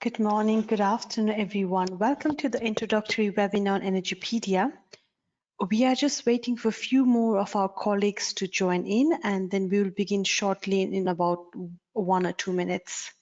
Good morning, good afternoon, everyone. Welcome to the introductory webinar on Energypedia. We are just waiting for a few more of our colleagues to join in, and then we will begin shortly in about 1 or 2 minutes.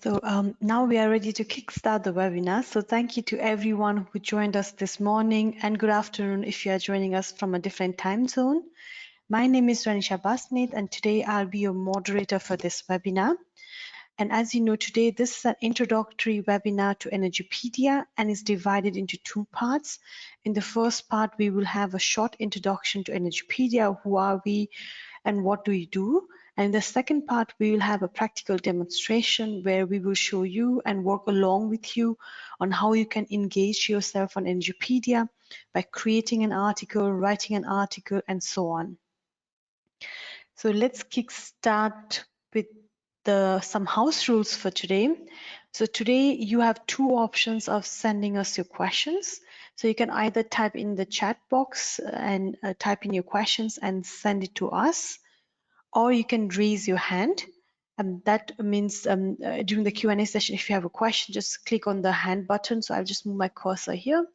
So now we are ready to kickstart the webinar. So thank you to everyone who joined us this morning, and good afternoon if you are joining us from a different time zone. My name is Ranisha Basnet, and today I'll be your moderator for this webinar. And as you know, today this is an introductory webinar to Energypedia and is divided into two parts. In the first part, we will have a short introduction to Energypedia, who are we and what do we do? And in the second part, we will have a practical demonstration where we will show you and work along with you on how you can engage yourself on Energypedia by creating an article, writing an article, and so on. So let's kickstart with some house rules for today. So today you have two options of sending us your questions. So you can either type in the chat box and type in your questions and send it to us, or you can raise your hand. And that means during the Q&A session, if you have a question, just click on the hand button. So I'll just move my cursor here.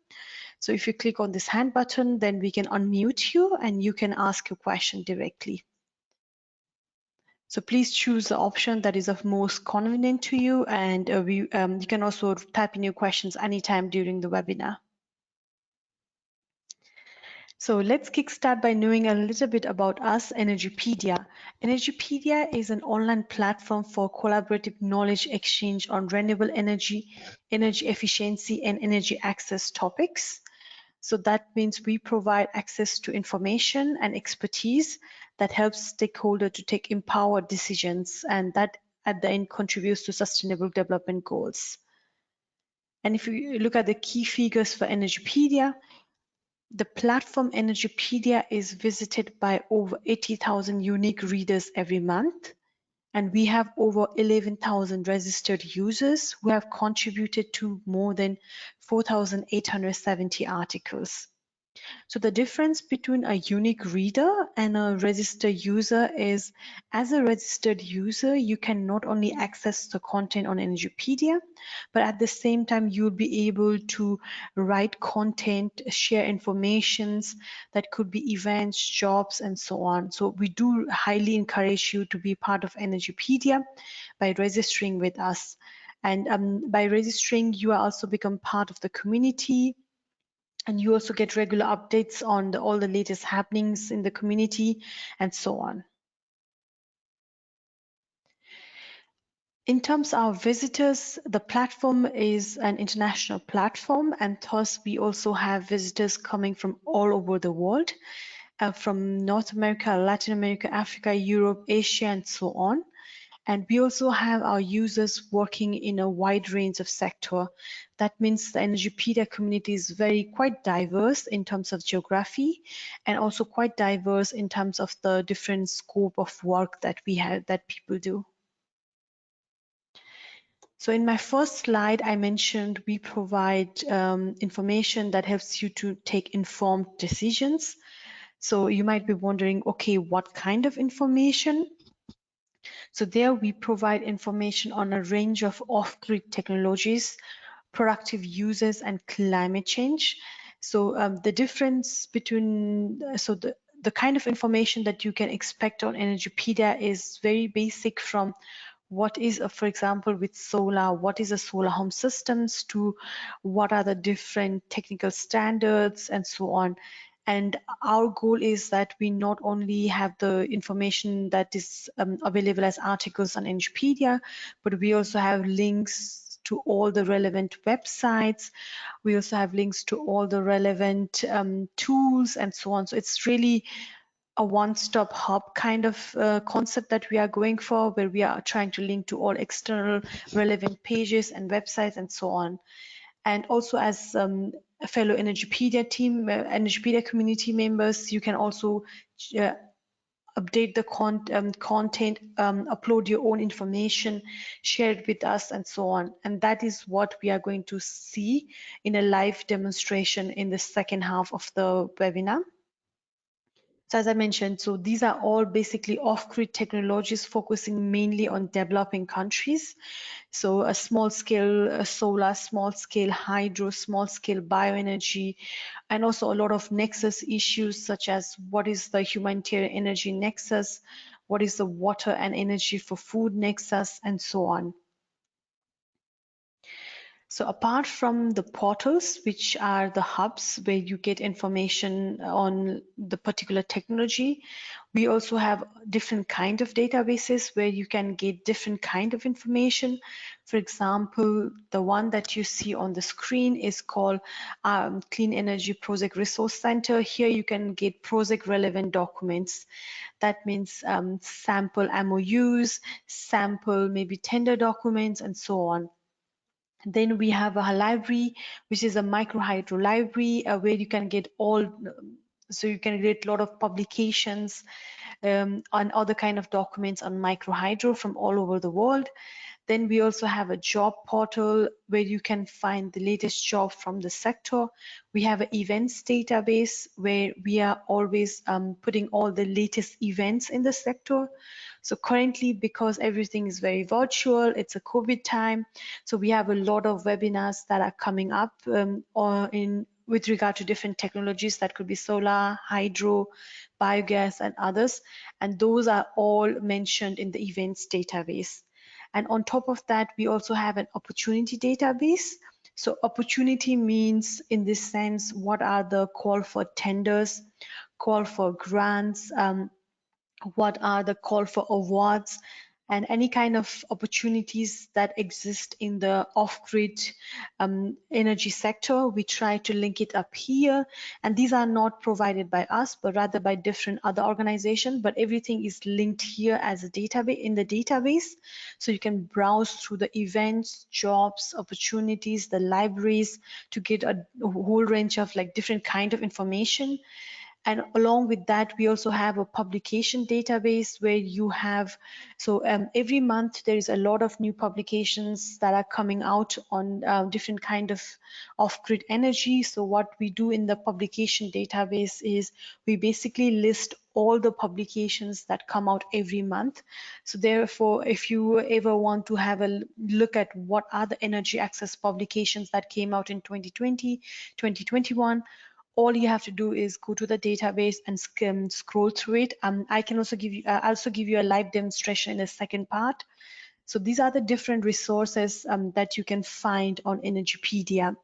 So if you click on this hand button, then we can unmute you and you can ask your question directly. So please choose the option that is of most convenient to you, and you can also type in your questions anytime during the webinar. So let's kickstart by knowing a little bit about us, Energypedia. Energypedia is an online platform for collaborative knowledge exchange on renewable energy, energy efficiency, and energy access topics. So that means we provide access to information and expertise that helps stakeholders to take empowered decisions, and that at the end contributes to sustainable development goals. And if you look at the key figures for Energypedia, the platform Energypedia is visited by over 80,000 unique readers every month. And we have over 11,000 registered users who have contributed to more than 4,870 articles. So the difference between a unique reader and a registered user is, as a registered user, you can not only access the content on Energypedia, but at the same time, you'll be able to write content, share informations that could be events, jobs, and so on. So we do highly encourage you to be part of Energypedia by registering with us. And by registering, you are also become part of the community. And you also get regular updates on all the latest happenings in the community and so on. In terms of visitors, the platform is an international platform, and thus we also have visitors coming from all over the world, from North America, Latin America, Africa, Europe, Asia, and so on. And we also have our users working in a wide range of sector. That means the Energypedia community is quite diverse in terms of geography, and also quite diverse in terms of the different scope of work that we have, that people do. So in my first slide, I mentioned we provide information that helps you to take informed decisions. So you might be wondering, okay, what kind of information? So there we provide information on a range of off-grid technologies, productive uses, and climate change. So the difference between, the kind of information that you can expect on Energypedia is very basic, from what is, for example, with solar, what is a solar home systems, to what are the different technical standards and so on. And our goal is that we not only have the information that is available as articles on Energypedia, but we also have links to all the relevant websites. We also have links to all the relevant tools and so on. So it's really a one-stop hub kind of concept that we are going for, where we are trying to link to all external relevant pages and websites and so on. And also as a fellow Energypedia team, Energypedia community members, you can also uh, update the content, upload your own information, share it with us and so on. And that is what we are going to see in a live demonstration in the second half of the webinar. So as I mentioned, so these are all basically off-grid technologies focusing mainly on developing countries. So a small scale solar, small scale hydro, small scale bioenergy, and also a lot of nexus issues such as what is the humanitarian energy nexus, what is the water and energy for food nexus, and so on. So apart from the portals, which are the hubs where you get information on the particular technology, we also have different kind of databases where you can get different kind of information. For example, the one that you see on the screen is called Clean Energy Project Resource Center. Here you can get project relevant documents. That means sample MOUs, sample maybe tender documents, and so on. Then we have a library, which is a microhydro library, where you can get all, so you can get a lot of publications on other kind of documents on microhydro from all over the world. Then we also have a job portal where you can find the latest job from the sector. We have an events database where we are always putting all the latest events in the sector. So currently, because everything is very virtual, it's a COVID time. So we have a lot of webinars that are coming up or in with regard to different technologies that could be solar, hydro, biogas, and others. And those are all mentioned in the events database. And on top of that, we also have an opportunity database. So opportunity means, in this sense, what are the call for tenders, call for grants, what are the call for awards, and any kind of opportunities that exist in the off-grid energy sector. We try to link it up here, and these are not provided by us, but rather by different other organizations, but everything is linked here as a database in the database. So you can browse through the events, jobs, opportunities, the libraries to get a whole range of like different kind of information. And along with that, we also have a publication database where you have, so every month there is a lot of new publications that are coming out on different kind of off-grid energy. So what we do in the publication database is we basically list all the publications that come out every month. So therefore, if you ever want to have a look at what are the energy access publications that came out in 2020, 2021, all you have to do is go to the database and scroll through it. I can also give you, also give you a live demonstration in the second part. So these are the different resources that you can find on Energypedia.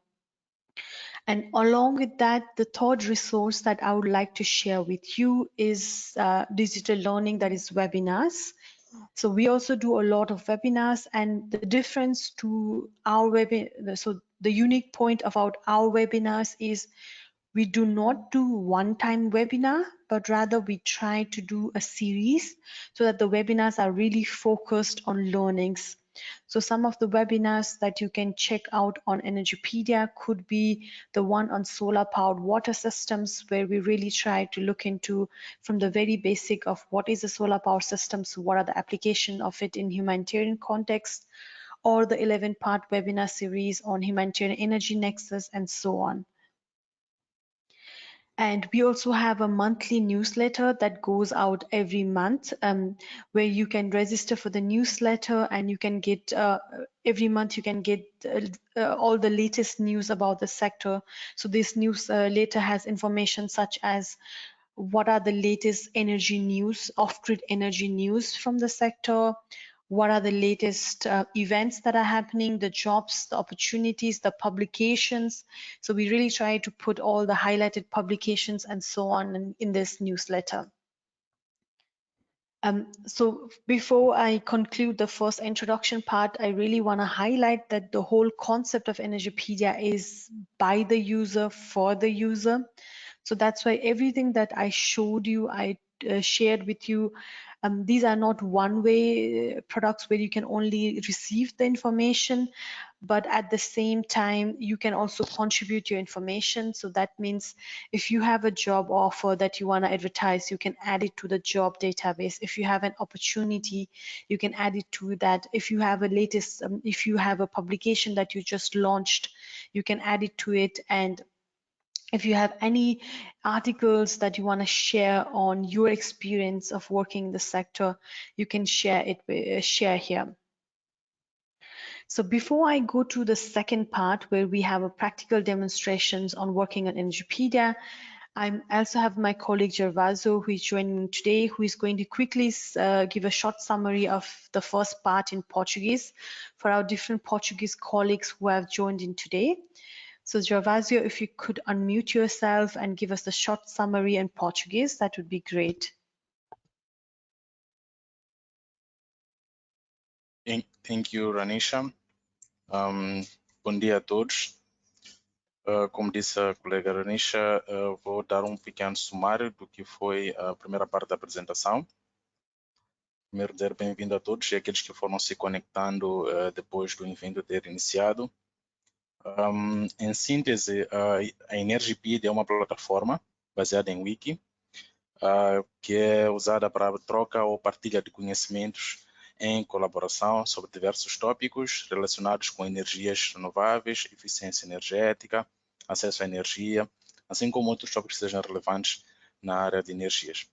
And along with that, the third resource that I would like to share with you is digital learning, that is webinars. So we also do a lot of webinars, and the difference to our so the unique point about our webinars is we do not do one-time webinar, but rather we try to do a series so that the webinars are really focused on learnings. So some of the webinars that you can check out on Energypedia could be the one on solar powered water systems, where we really try to look into from the very basic of what is a solar power system, so what are the application of it in humanitarian context, or the 11-part webinar series on humanitarian energy nexus, and so on. And we also have a monthly newsletter that goes out every month, where you can register for the newsletter, and you can get every month you can get all the latest news about the sector. So this newsletter has information such as what are the latest energy news, off-grid energy news from the sector, what are the latest events that are happening, the jobs, the opportunities, the publications. So we really try to put all the highlighted publications and so on in this newsletter. So before I conclude the first introduction part, I really want to highlight that the whole concept of Energypedia is by the user, for the user. So that's why everything that I showed you, I shared with you, these are not one-way products where you can only receive the information, but at the same time, you can also contribute your information. So that means if you have a job offer that you want to advertise, you can add it to the job database. If you have an opportunity, you can add it to that. If you have a latest, if you have a publication that you just launched, you can add it to it. And if you have any articles that you want to share on your experience of working in the sector, you can share it, share here. So before I go to the second part where we have a practical demonstrations on working on Energypedia, I also have my colleague Gervaso who is joining me today, who is going to quickly give a short summary of the first part in Portuguese for our different Portuguese colleagues who have joined in today. So Gervasio, if you could unmute yourself and give us the short summary in Portuguese, that would be great. Thank you, Ranisha. Bom dia a todos. Como disse a colega Ranisha, vou dar pequeno sumário do que foi a primeira parte da apresentação. Primeiro, dizer bem-vindo a todos e aqueles que foram se conectando depois do evento ter iniciado. Em síntese, a Energypedia é uma plataforma baseada em Wiki, que é usada para troca ou partilha de conhecimentos em colaboração sobre diversos tópicos relacionados com energias renováveis, eficiência energética, acesso à energia, assim como outros tópicos que sejam relevantes na área de energias.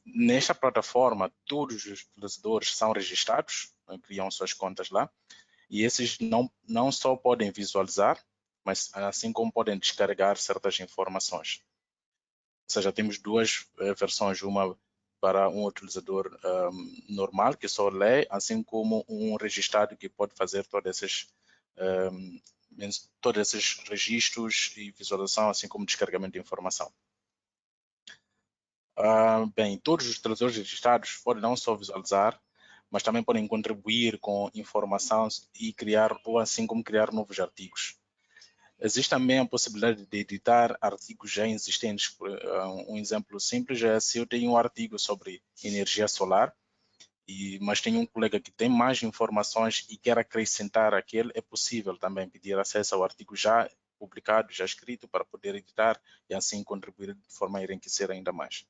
Nesta plataforma, todos os utilizadores são registrados, criam suas contas lá, e esses não só podem visualizar, mas assim como podem descarregar certas informações. Ou seja, temos duas versões, uma para um utilizador normal, que só lê, assim como um registrado que pode fazer todos esses registros e visualização, assim como descarregamento de informação. Bem, todos os utilizadores registrados podem não só visualizar, mas também podem contribuir com informação e criar, ou assim como criar novos artigos. Existe também a possibilidade de editar artigos já existentes. Um exemplo simples é se eu tenho um artigo sobre energia solar, mas tenho um colega que tem mais informações e quer acrescentar aquele, é possível também pedir acesso ao artigo já publicado, já escrito, para poder editar e assim contribuir de forma a enriquecer ainda mais.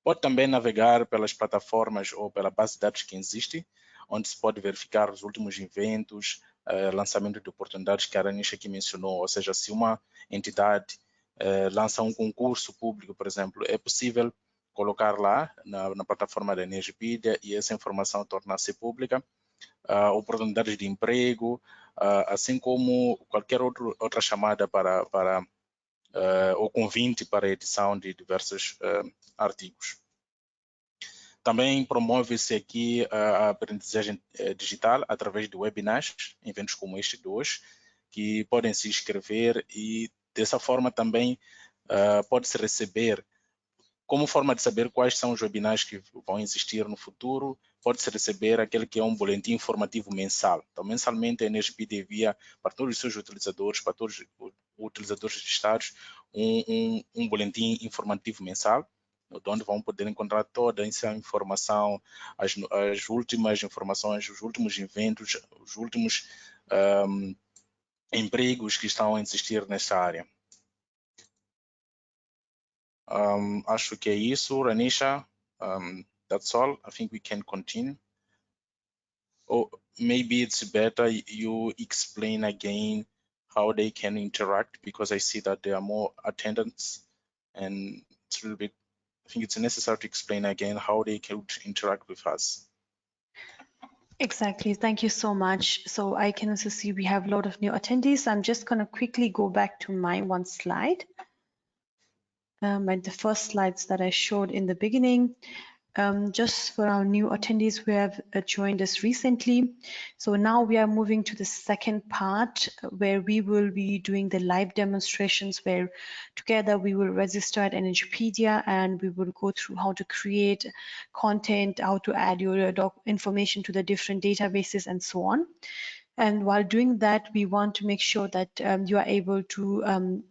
Pode também navegar pelas plataformas ou pela base de dados que existe, onde se pode verificar os últimos eventos, lançamento de oportunidades que a Ranisha aqui mencionou, ou seja, se uma entidade lança um concurso público, por exemplo, é possível colocar lá na plataforma da Energypedia e essa informação tornar-se pública, oportunidades de emprego, assim como qualquer outra chamada para ou convite para a edição de diversos artigos. Também promove-se aqui a aprendizagem digital através de webinars, eventos como este de hoje, que podem se inscrever e dessa forma também pode-se receber, como forma de saber quais são os webinars que vão existir no futuro, pode-se receber aquele que é um boletim informativo mensal. Então, mensalmente, a Energypedia envia para todos os seus utilizadores, para todos os utilizadores registrados, um boletim informativo mensal, onde vão poder encontrar toda essa informação, as últimas informações, os últimos eventos, os últimos empregos que estão a existir nesta área. Acho que é isso, Ranisha. That's all. I think we can continue. Or maybe it's better you explain again how they can interact, because I see that there are more attendants, and it's a little bit, I think it's necessary to explain again how they can interact with us. Exactly. Thank you so much. So I can also see we have a lot of new attendees. I'm just going to quickly go back to my one slide. And the first slides that I showed in the beginning. just for our new attendees who have joined us recently. So now we are moving to the second part where we will be doing the live demonstrations where together we will register at Energypedia and we will go through how to create content, how to add your information to the different databases and so on. And while doing that, we want to make sure that you are able to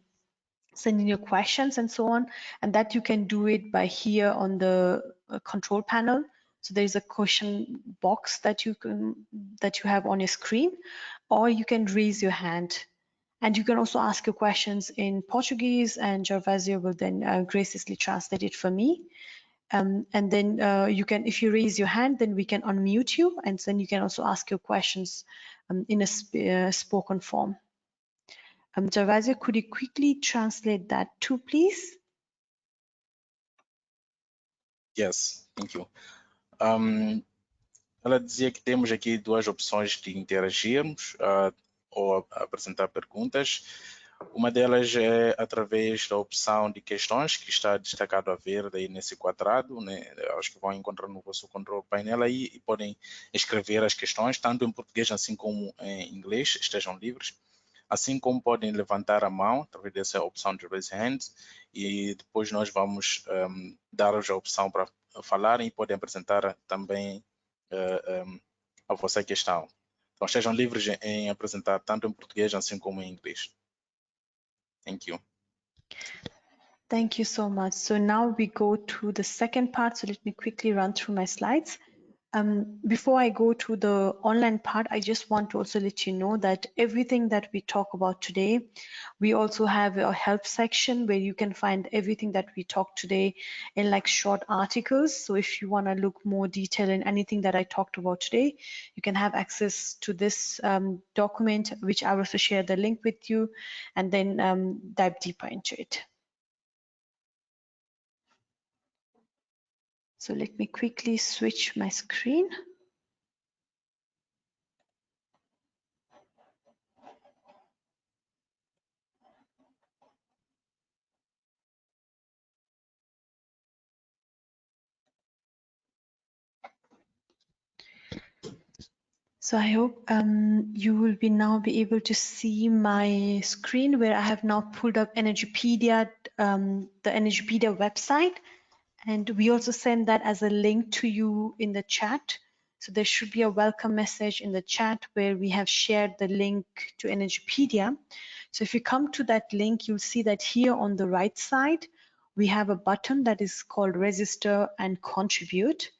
send in your questions and so on, and that you can do it by here on the control panel. So there's a question box that you have on your screen, or you can raise your hand. And you can also ask your questions in Portuguese, and Gervasio will then graciously translate it for me. And then you can, if you raise your hand, then we can unmute you, and then you can also ask your questions in a spoken form. Gervasio, could you quickly translate that too, please? Yes, thank you. Ela dizia que temos aqui duas opções de interagirmos ou apresentar perguntas. Uma delas é através da opção de questões, que está destacado a verde aí nesse quadrado, né? Acho que vão encontrar no vosso controle painel aí e podem escrever as questões, tanto em português assim como em inglês, estejam livres. Assim como podem levantar a mão através dessa opção de raise hand e depois nós vamos dar-vos a opção para falarem e podem apresentar também a vossa questão. Então estejam livres em apresentar tanto em português assim como em inglês. Thank you. Thank you so much. So now we go to the second part. So let me quickly run through my slides. Before I go to the online part, I just want to also let you know that everything that we talk about today, we also have a help section where you can find everything that we talked today in like short articles. So if you want to look more detail in anything that I talked about today, you can have access to this document, which I will also share the link with you, and then dive deeper into it. So let me quickly switch my screen. So I hope you will now be able to see my screen where I have now pulled up Energypedia, the Energypedia website. And we also send that as a link to you in the chat. So there should be a welcome message in the chat where we have shared the link to Energypedia. So if you come to that link, you'll see that here on the right side, we have a button that is called Register and Contribute.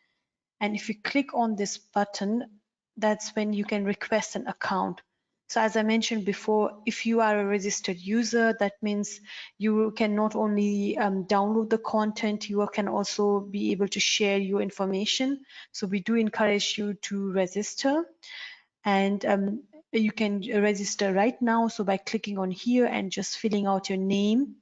And if you click on this button, that's when you can request an account. So as I mentioned before, if you are a registered user, that means you can not only download the content, you can also be able to share your information. So we do encourage you to register, and you can register right now. So by clicking on here and just filling out your name,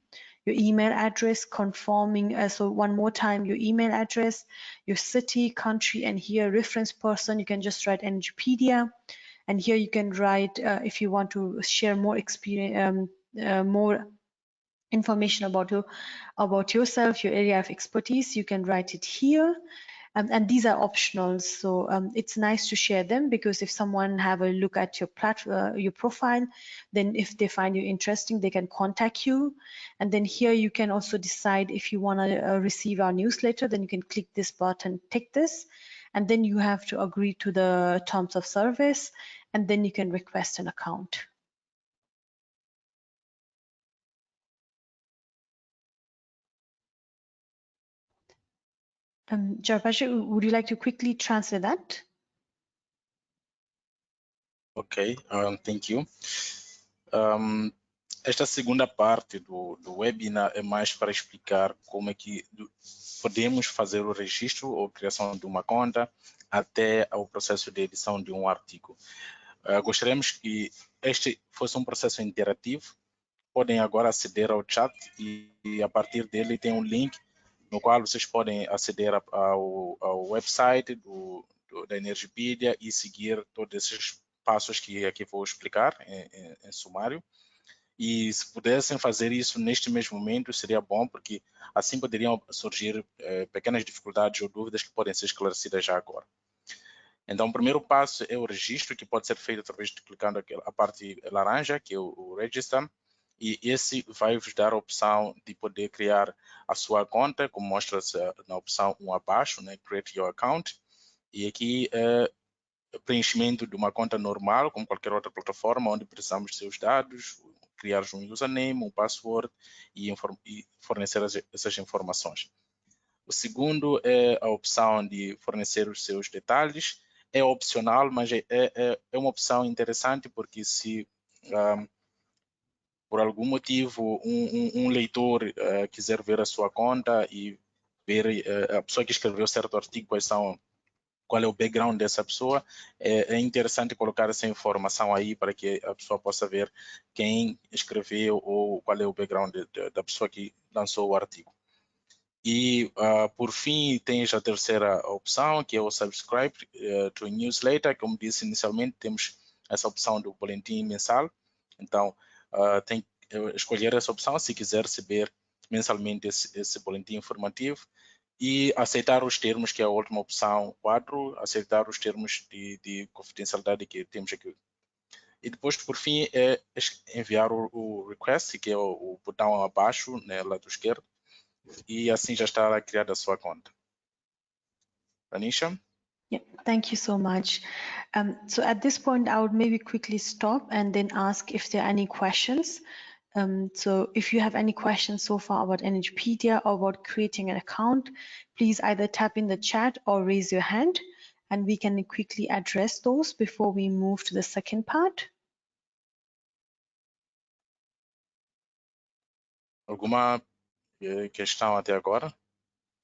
your email address, confirming, so one more time, your email address, your city, country, and here reference person, you can just write Energypedia. And here you can write, if you want to share more experience, more information about yourself, your area of expertise, you can write it here. And these are optional, so it's nice to share them, because if someone have a look at your your profile, then if they find you interesting, they can contact you. And then here you can also decide if you want to receive our newsletter, then you can click this button, tick this, and then you have to agree to the terms of service, and then you can request an account. Jarvasha, would you like to quickly translate that? Ok, thank you. Esta segunda parte do webinar é mais para explicar como é que podemos fazer o registro ou criação de uma conta até ao processo de edição de um artigo. Gostaríamos que este fosse um processo interativo. Podem agora aceder ao chat e a partir dele tem um link no qual vocês podem aceder ao website da Energypedia e seguir todos esses passos que aqui vou explicar em sumário. E se pudessem fazer isso neste mesmo momento, seria bom, porque assim poderiam surgir pequenas dificuldades ou dúvidas que podem ser esclarecidas já agora. Então, o primeiro passo é o registro, que pode ser feito através de clicando a parte laranja, que é o Register, e esse vai vos dar a opção de poder criar a sua conta, como mostra-se na opção 1 abaixo, né, Create Your Account, e aqui preenchimento de uma conta normal, como qualquer outra plataforma, onde precisamos de seus dados, criar um username, um password e fornecer essas informações. O segundo é a opção de fornecer os seus detalhes. É opcional, mas é uma opção interessante, porque se por algum motivo um leitor quiser ver a sua conta e ver a pessoa que escreveu certo artigo, qual é o background dessa pessoa, é interessante colocar essa informação aí para que a pessoa possa ver quem escreveu ou qual é o background da pessoa que lançou o artigo. E, por fim, tens a terceira opção, que é o subscribe to newsletter. Como disse inicialmente, temos essa opção do boletim mensal. Então, tem que escolher essa opção se quiser receber mensalmente esse boletim informativo e aceitar os termos, que é a última opção 4, aceitar os termos de confidencialidade que temos aqui. E depois, por fim, é enviar o request, que é o botão abaixo, né, lado esquerdo, e assim já está criada a sua conta. Anisha? Yeah, thank you so much. So at this point, I would maybe quickly stop and then ask if there are any questions. So if you have any questions so far about Energypedia or about creating an account, please either tap in the chat or raise your hand, and we can quickly address those before we move to the second part. Alguma questão até agora?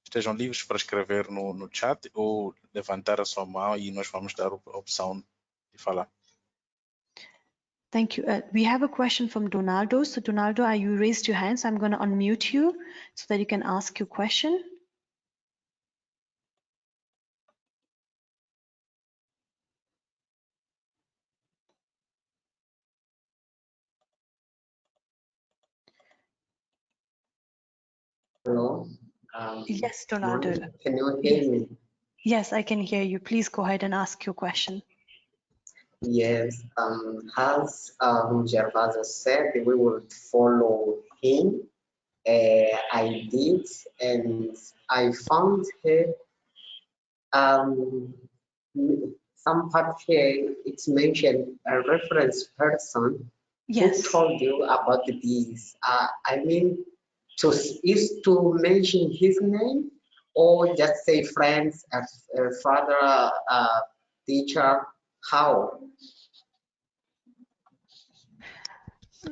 Estejam livres para escrever no chat ou levantar a sua mão e nós vamos dar a opção de falar. Thank you. We have a question from Donaldo. So Donaldo, you raised your hand, so I'm going to unmute you so that you can ask your question. Hello. Yes, Donaldo. Can you hear me? Yes, I can hear you. Please go ahead and ask your question. Yes. As Gervaso said, we will follow him. I did, and I found here some part here. It's mentioned a reference person. Yes. Who told you about this? I mean, is to mention his name or just say friends, father, teacher, how?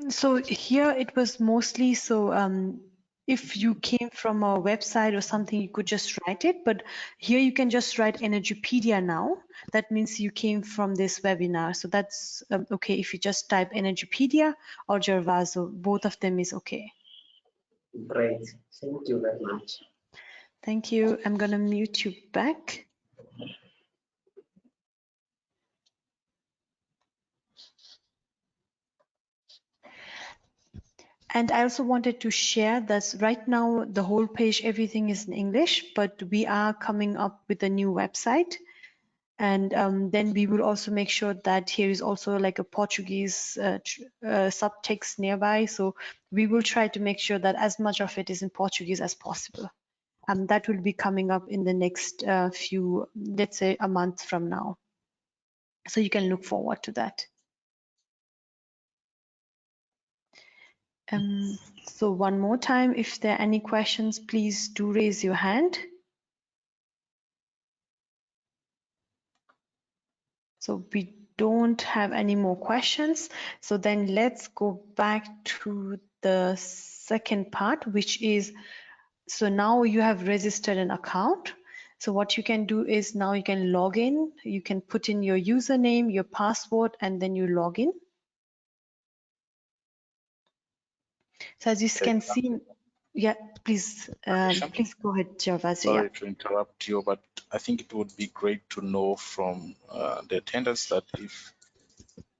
So here it was mostly so if you came from a website or something, you could just write it. But here you can just write Energypedia now. That means you came from this webinar. So that's okay if you just type Energypedia or Gervaso. Both of them is okay. Great. Thank you very much. Thank you. I'm going to mute you back. And I also wanted to share that right now the whole page, everything is in English, but we are coming up with a new website. And then we will also make sure that here is also like a Portuguese subtext nearby. So we will try to make sure that as much of it is in Portuguese as possible. That will be coming up in the next few, let's say a month from now. So you can look forward to that. So one more time, if there are any questions, please do raise your hand. So we don't have any more questions. So then let's go back to the second part, which is, so now you have registered an account. So what you can do is now you can log in, you can put in your username, your password, and then you log in. So as you can see, yeah, please, please go ahead, Gervasio. Sorry to interrupt you, but I think it would be great to know from the attendants that if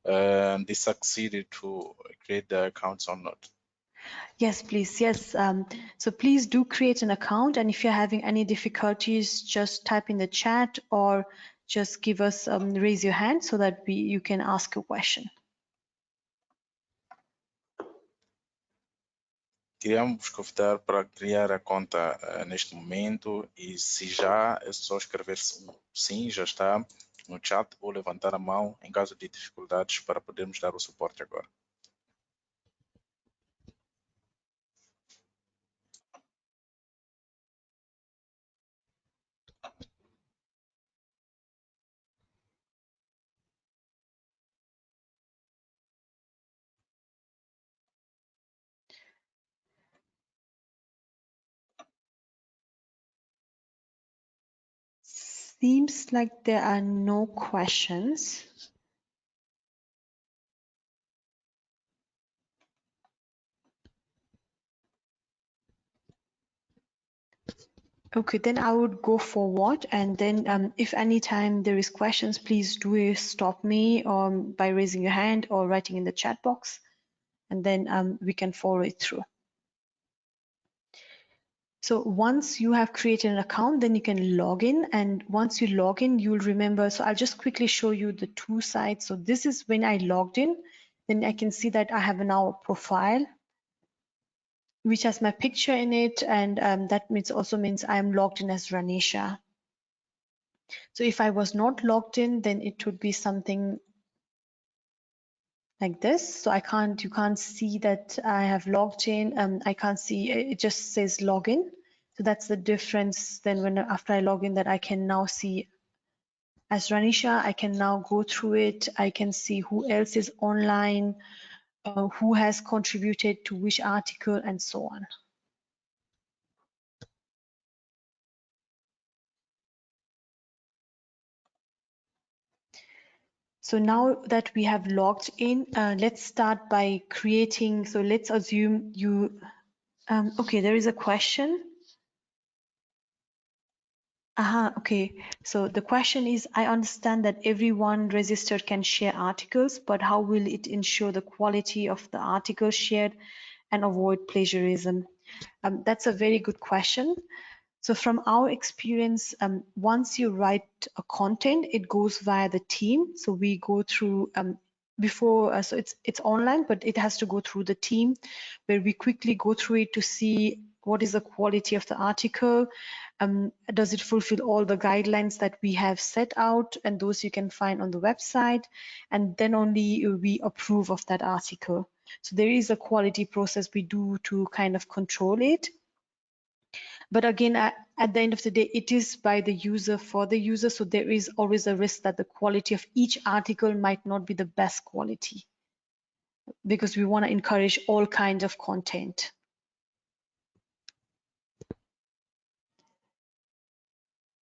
they succeeded to create the accounts or not? Yes, please. Yes. So please do create an account. And if you're having any difficulties, just type in the chat or just give us, raise your hand so that you can ask a question. Queríamos vos convidar para criar a conta neste momento e se já é só escrever sim, já está no chat ou levantar a mão em caso de dificuldades para podermos dar o suporte agora. Seems like there are no questions. Okay, then I would go forward, and then if anytime there is questions, please do stop me by raising your hand or writing in the chat box, and then we can follow it through. So once you have created an account, then you can log in, and once you log in, you'll remember. So I'll just quickly show you the two sides. So this is when I logged in, then I can see that I have now a profile which has my picture in it, and that also means I'm logged in as Ranisha. So if I was not logged in, then it would be something like this. So you can't see that I have logged in. I can't see, it just says login. So that's the difference. Then after I log in, that I can now see as Ranisha, I can now go through it. I can see who else is online, who has contributed to which article, and so on. So now that we have logged in, let's start by creating. So let's assume you, okay, there is a question. Okay. So the question is, I understand that everyone registered can share articles, but how will it ensure the quality of the article shared and avoid plagiarism? That's a very good question. So from our experience, once you write a content, it goes via the team. So we go through before, so it's online, but it has to go through the team, where we quickly go through it to see what is the quality of the article. Does it fulfill all the guidelines that we have set out, and those you can find on the website, and then only we approve of that article. So there is a quality process we do to kind of control it. But again, at the end of the day, it is by the user for the user. So there is always a risk that the quality of each article might not be the best quality, because we want to encourage all kinds of content.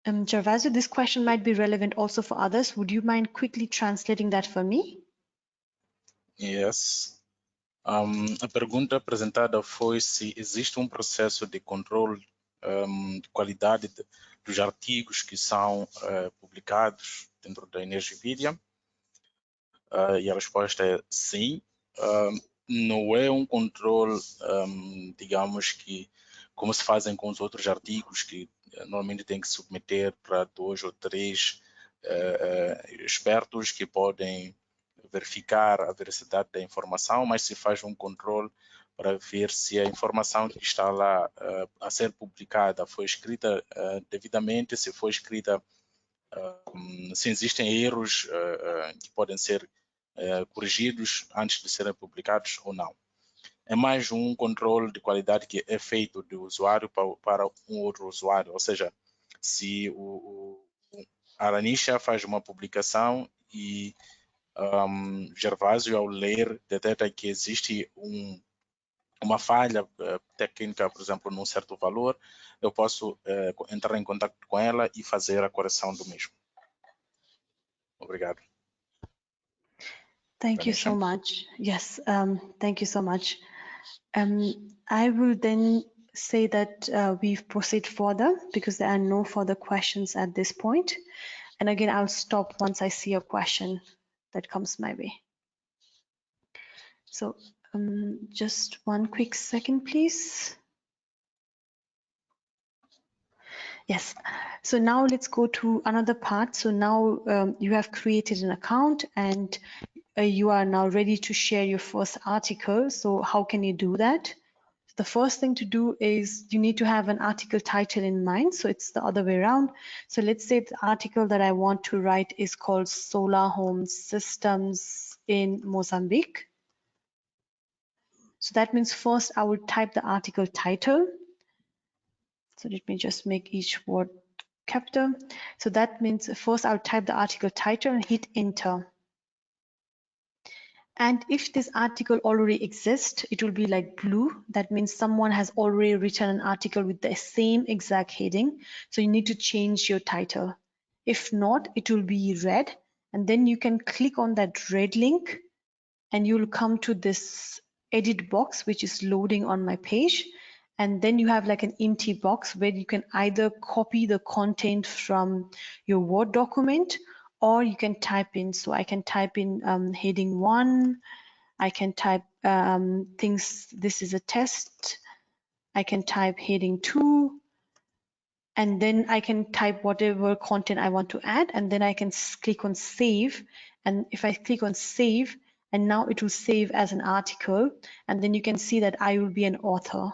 Gervasio, this question might be relevant also for others. Would you mind quickly translating that for me? Yes. A pergunta apresentada foi se existe processo de controle de qualidade dos artigos que são publicados dentro da Energypedia. E a resposta é sim. Não é controle, digamos que, como se fazem com os outros artigos, que normalmente tem que submeter para 2 ou 3 expertos que podem verificar a veracidade da informação, mas se faz controle para ver se a informação que está lá a ser publicada foi escrita devidamente, se foi escrita, se existem erros que podem ser corrigidos antes de serem publicados ou não. É mais controle de qualidade que é feito do usuário para outro usuário, ou seja, se a Ranisha faz uma publicação e Gervásio, ao ler, detecta que existe uma falha técnica, por exemplo, num certo valor, eu posso entrar em contato com ela e fazer a correção do mesmo. Obrigado. Thank you so much. Yes, thank you so much. I will then say that we proceed further because there are no further questions at this point. And again, I'll stop once I see a question that comes my way. So just one quick second, please. Yes, so now let's go to another part. So now you have created an account and you are now ready to share your first article. So how can you do that? The first thing to do is you need to have an article title in mind. So it's the other way around. So let's say the article that I want to write is called Solar Home Systems in Mozambique. So that means first I will type the article title. So let me just make each word capital. So that means first I'll type the article title and hit enter. And if this article already exists, it will be like blue. That means someone has already written an article with the same exact heading. So you need to change your title. If not, it will be red. And then you can click on that red link and you'll come to this edit box, which is loading on my page. And then you have like an empty box where you can either copy the content from your Word document or you can type in. So I can type in heading 1. I can type things, this is a test. I can type heading 2. And then I can type whatever content I want to add. And then I can click on save. And if I click on save, and now it will save as an article. And then you can see that I will be an author.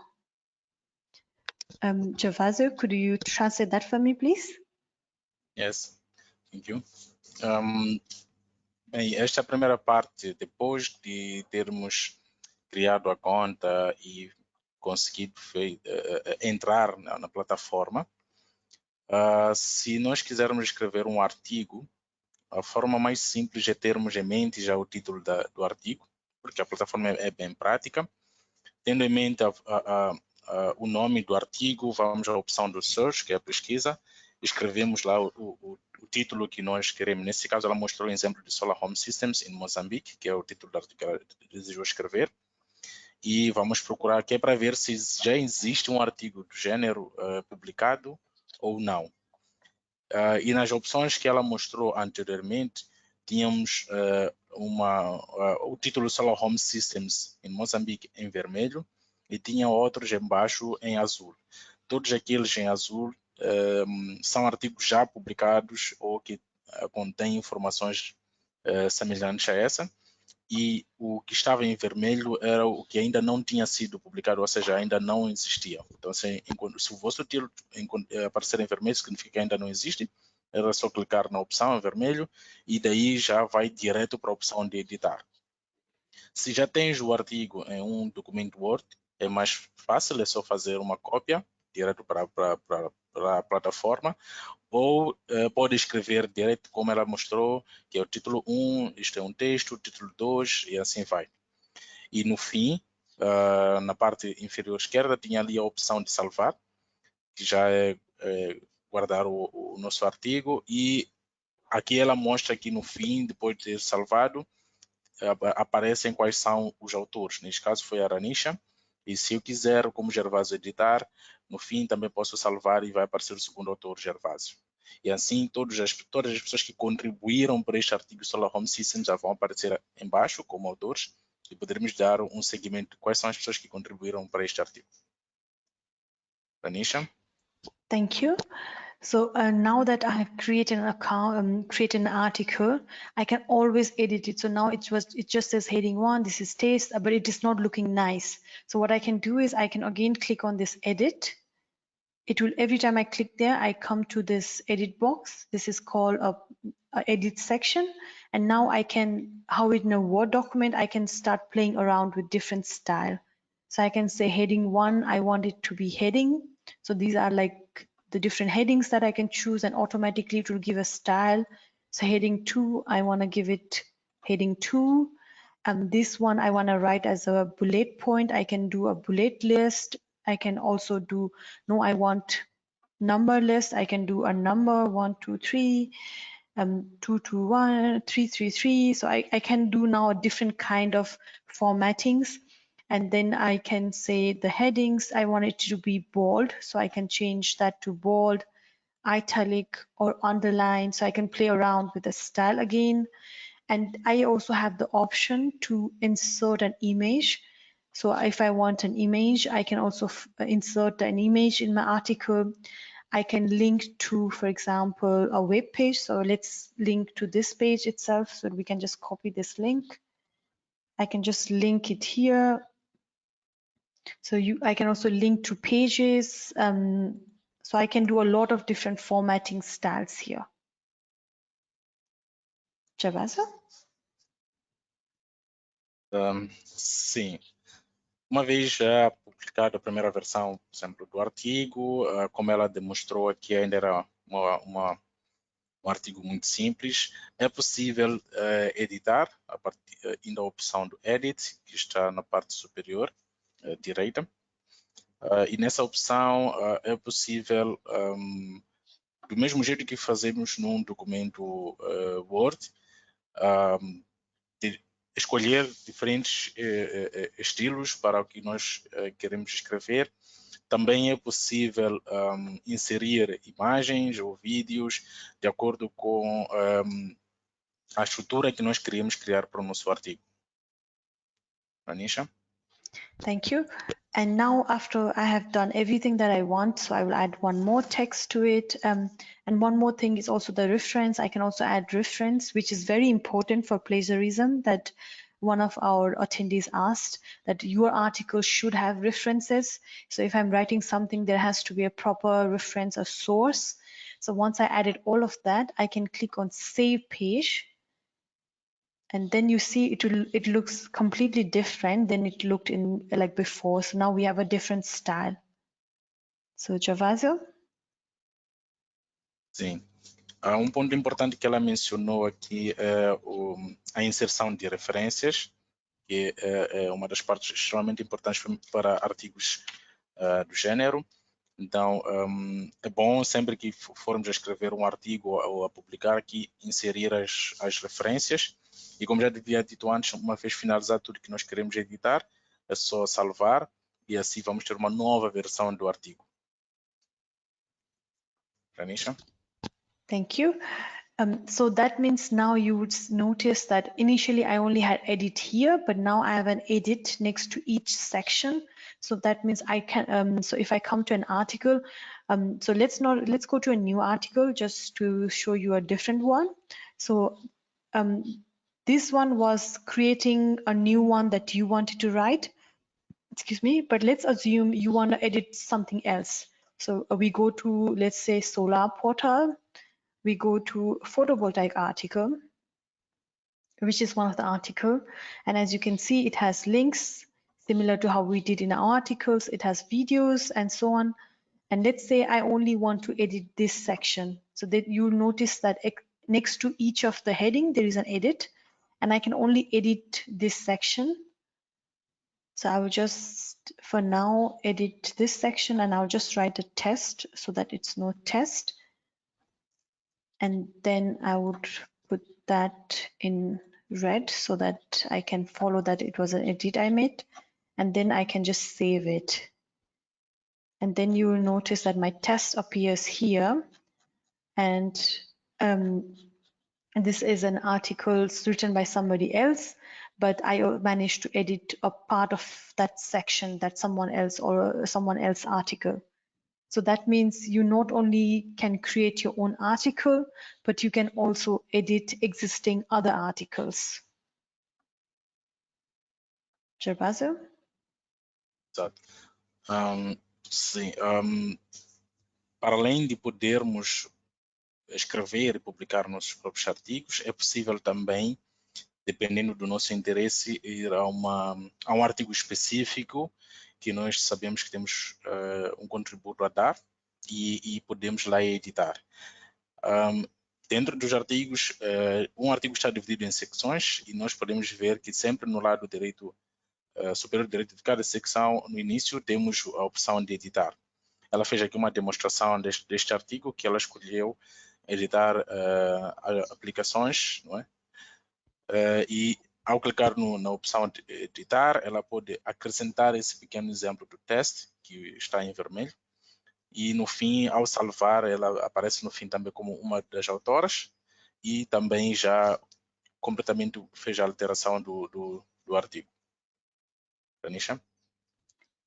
Javazo, could you translate that for me, please? Yes, thank you. Bem, esta primeira parte, depois de termos criado a conta e conseguido entrar na plataforma, se nós quisermos escrever um artigo, a forma mais simples é termos em mente já o título do artigo, porque a plataforma é bem prática. Tendo em mente o nome do artigo, vamos à opção do search, que é a pesquisa, escrevemos lá o título que nós queremos. Nesse caso, ela mostrou o exemplo de Solar Home Systems em Moçambique, que é o título do artigo que ela desejou escrever. E vamos procurar aqui para ver se já existe um artigo do gênero publicado ou não. E nas opções que ela mostrou anteriormente, tínhamos o título Solar Home Systems em Moçambique em vermelho e tinha outros embaixo em azul. Todos aqueles em azul são artigos já publicados ou que contêm informações semelhantes a essa. E o que estava em vermelho era o que ainda não tinha sido publicado, ou seja, ainda não existia. Então, se o vosso título aparecer em vermelho, significa que ainda não existe. Era só clicar na opção em vermelho e daí já vai direto para a opção de editar. Se já tens o artigo em um documento Word, é mais fácil, é só fazer uma cópia direto para a plataforma, ou pode escrever direto como ela mostrou, que é o título 1, isto é um texto, o título 2 e assim vai. E no fim, na parte inferior esquerda, tinha ali a opção de salvar, que já é guardar o nosso artigo, e aqui ela mostra que no fim, depois de ter salvado, aparecem quais são os autores. Neste caso foi a Ranisha, e se eu quiser, como Gervásio, editar, no fim também posso salvar e vai aparecer o segundo autor, Gervásio. E assim todas as pessoas que contribuíram para este artigo Solar Home Systems já vão aparecer embaixo como autores e poderemos dar um segmento de quais são as pessoas que contribuíram para este artigo. Ranisha? Thank you. So now that I have created an account, created an article, I can always edit it. So now it just says heading 1, this is taste, but it is not looking nice. So what I can do is I can again click on this edit. It will, every time I click there, I come to this edit box. This is called a edit section. And now I can, how in a Word document, I can start playing around with different style. So I can say heading 1, I want it to be heading. So these are like the different headings that I can choose, and automatically it will give a style. So heading 2, I want to give it heading 2. This one I want to write as a bullet point. I can do a bullet list. I can also do, no, I want number list. I can do a number 1, 2, 3, 2, 2, 1, 3, 3, 3. So I can do now a different kind of formattings. And then I can say the headings, I want it to be bold. So I can change that to bold, italic, or underline. So I can play around with the style again. And I also have the option to insert an image. So if I want an image, I can also insert an image in my article. I can link to, for example, a web page. So let's link to this page itself. So we can just copy this link. I can just link it here. So I can also link to pages. So I can do a lot of different formatting styles here. Javasa? Sim. Uma vez já publicada a primeira versão, por exemplo, do artigo, como ela demonstrou aqui, ainda era um artigo muito simples, é possível editar a partir da opção do Edit, que está na parte superior direita. E nessa opção é possível, do mesmo jeito que fazemos num documento Word, escolher diferentes estilos para o que nós queremos escrever. Também é possível inserir imagens ou vídeos de acordo com a estrutura que nós queremos criar para o nosso artigo. Anisha? Thank you. And now after I have done everything that I want, so I will add one more text to it. And one more thing is also the reference. I can also add reference, which is very important for plagiarism, that one of our attendees asked that your article should have references. So if I'm writing something, there has to be a proper reference, a source. So once I added all of that, I can click on Save Page. And then you see it looks completely different than it looked in like before. So now we have a different style. So Javasio? Sim. Ponto importante que ela mencionou aqui é a inserção de referências, que é uma das partes extremamente importantes para artigos do gênero. Então, é bom sempre que formos a escrever um artigo ou a publicar aqui, inserir as referências. E como já havia dito antes, uma vez finalizar tudo que nós queremos editar, é só salvar e assim vamos ter uma nova versão do artigo. Ranisha? Thank you. So that means now you would notice that initially I only had edit here, but now I have an edit next to each section. So that means I can, so if I come to an article, so let's go to a new article just to show you a different one. So this one was creating a new one that you wanted to write, excuse me, but let's assume you want to edit something else. So we go to, let's say, solar portal. We go to photovoltaic article, which is one of the article. And as you can see, it has links similar to how we did in our articles. It has videos and so on. And let's say I only want to edit this section. So that you'll notice that next to each of the heading, there is an edit, and I can only edit this section. So I will just, for now, edit this section, and I'll just write a test so that it's no test. And then I would put that in red so that I can follow that it was an edit I made. And then I can just save it. And then you will notice that my test appears here. And this is an article written by somebody else, but I managed to edit a part of that section that someone else or someone else article. So that means you not only can create your own article, but you can also edit existing other articles. Gervasio? Exato. Sim. Para além de podermos escrever e publicar nossos próprios artigos, é possível também, dependendo do nosso interesse, ir a um artigo específico que nós sabemos que temos um contributo a dar e podemos lá editar. Dentro dos artigos, um artigo está dividido em secções e nós podemos ver que sempre no lado direito, superior direito de cada secção, no início, temos a opção de editar. Ela fez aqui uma demonstração deste artigo que ela escolheu editar aplicações, não é? E ao clicar na opção de editar, ela pode acrescentar esse pequeno exemplo do teste, que está em vermelho, e no fim, ao salvar, ela aparece no fim também como uma das autoras, e também já completamente fez a alteração do artigo. Tanisha?